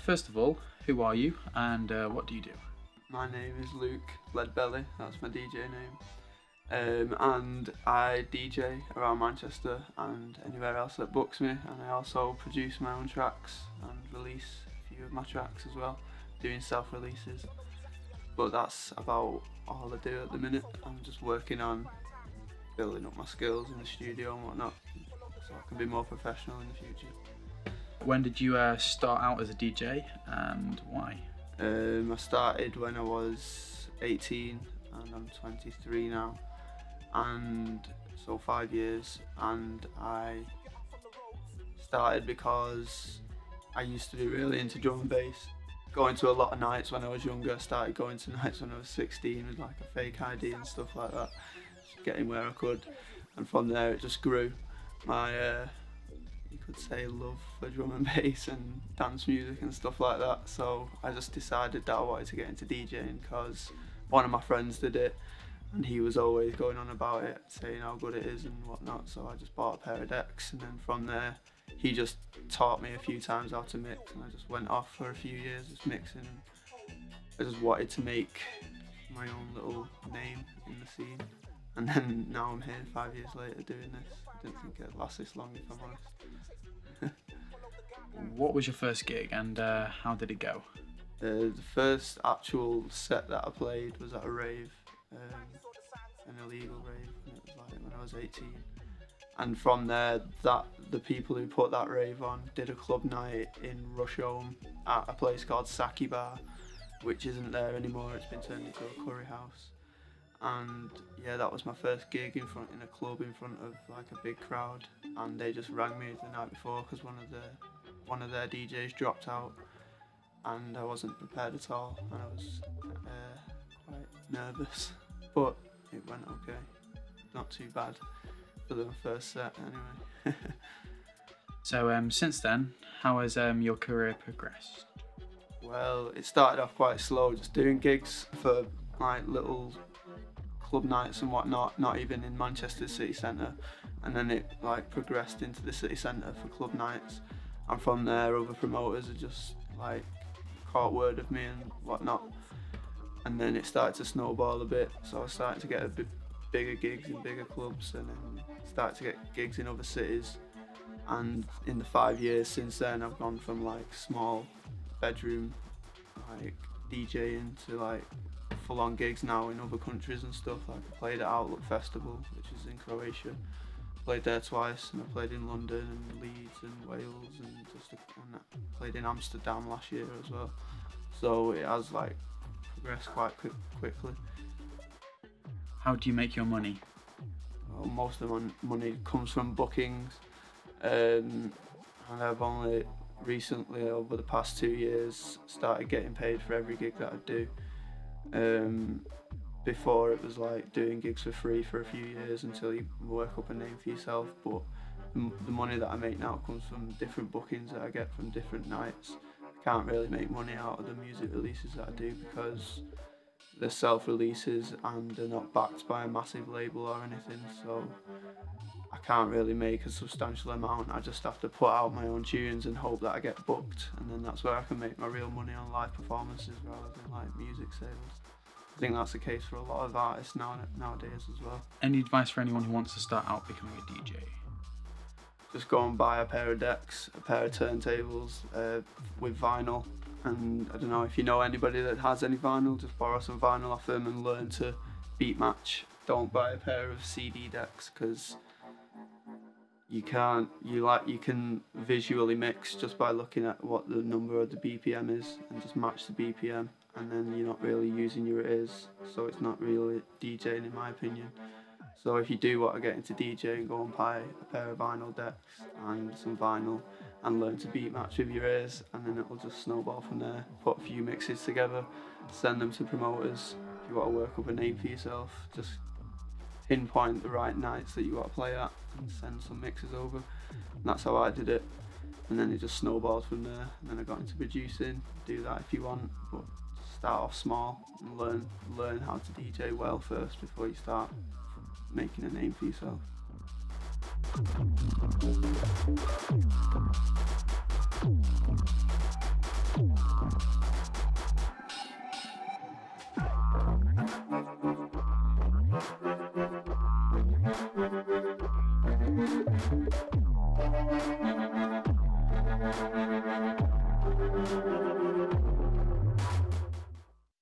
first of all, who are you and what do you do? My name is Luke Leadbelly, that's my DJ name. And I DJ around Manchester and anywhere else that books me, and I also produce my own tracks and release a few of my tracks as well, doing self-releases. But that's about all I do at the minute. I'm just working on building up my skills in the studio and whatnot, so I can be more professional in the future. When did you start out as a DJ and why? I started when I was 18 and I'm 23 now, and so 5 years. And I started because I used to be really into drum and bass, going to a lot of nights when I was younger. I started going to nights when I was 16 with like a fake ID and stuff like that, just getting where I could, and from there it just grew. My you could say love for drum and bass and dance music and stuff like that. So I just decided that I wanted to get into DJing because one of my friends did it and he was always going on about it, saying how good it is and whatnot. So I just bought a pair of decks, and then from there he just taught me a few times how to mix, and I just went off for a few years just mixing. I just wanted to make my own little name in the scene, and then now I'm here 5 years later doing this. I didn't think it'd last this long, if I'm honest. What was your first gig and how did it go? The first actual set that I played was at a rave, an illegal rave, and it was like when I was 18. And from there, the people who put that rave on did a club night in Rusholme at a place called Saki Bar, which isn't there anymore. It's been turned into a curry house. And yeah, that was my first gig in a club in front of like a big crowd. And they just rang me the night before because one of their DJs dropped out, and I wasn't prepared at all, and I was quite nervous, but it went okay. Not too bad for the first set anyway. So since then, how has your career progressed? Well, it started off quite slow, just doing gigs for like little club nights and whatnot, not even in Manchester city centre, and then it like progressed into the city centre for club nights, and from there other promoters had just like caught word of me and whatnot, and then it started to snowball a bit, so I started to get a bit bigger gigs in bigger clubs, and then started to get gigs in other cities. And in the 5 years since then, I've gone from like small bedroom like DJing to like full-on gigs now in other countries and stuff. Like I played at Outlook Festival, which is in Croatia. Played there twice, and I played in London and Leeds and Wales, and I played in Amsterdam last year as well. So it has like progressed quite quickly. How do you make your money? Well, most of my money comes from bookings, and I've only recently, over the past 2 years, started getting paid for every gig that I do. Before it was like doing gigs for free for a few years until you work up a name for yourself, but the money that I make now comes from different bookings that I get from different nights. I can't really make money out of the music releases that I do because they're self-releases and they're not backed by a massive label or anything, so I can't really make a substantial amount. I just have to put out my own tunes and hope that I get booked, and then that's where I can make my real money on live performances rather than like music sales. I think that's the case for a lot of artists nowadays as well. Any advice for anyone who wants to start out becoming a DJ? Just go and buy a pair of decks, a pair of turntables with vinyl, and I don't know if you know anybody that has any vinyl, just borrow some vinyl off them and learn to beat match. Don't buy a pair of CD decks because you can visually mix just by looking at what the number of the BPM is and just match the BPM, and then you're not really using your ears, so it's not really DJing in my opinion. So if you do want to get into DJing, go and buy a pair of vinyl decks and some vinyl and learn to beat match with your ears, and then it will just snowball from there. Put a few mixes together, send them to promoters. If you want to work up a name for yourself, just pinpoint the right nights that you want to play at and send some mixes over. And that's how I did it, and then it just snowballed from there. And then I got into producing. Do that if you want, but start off small and learn how to DJ well first before you start making a name for yourself.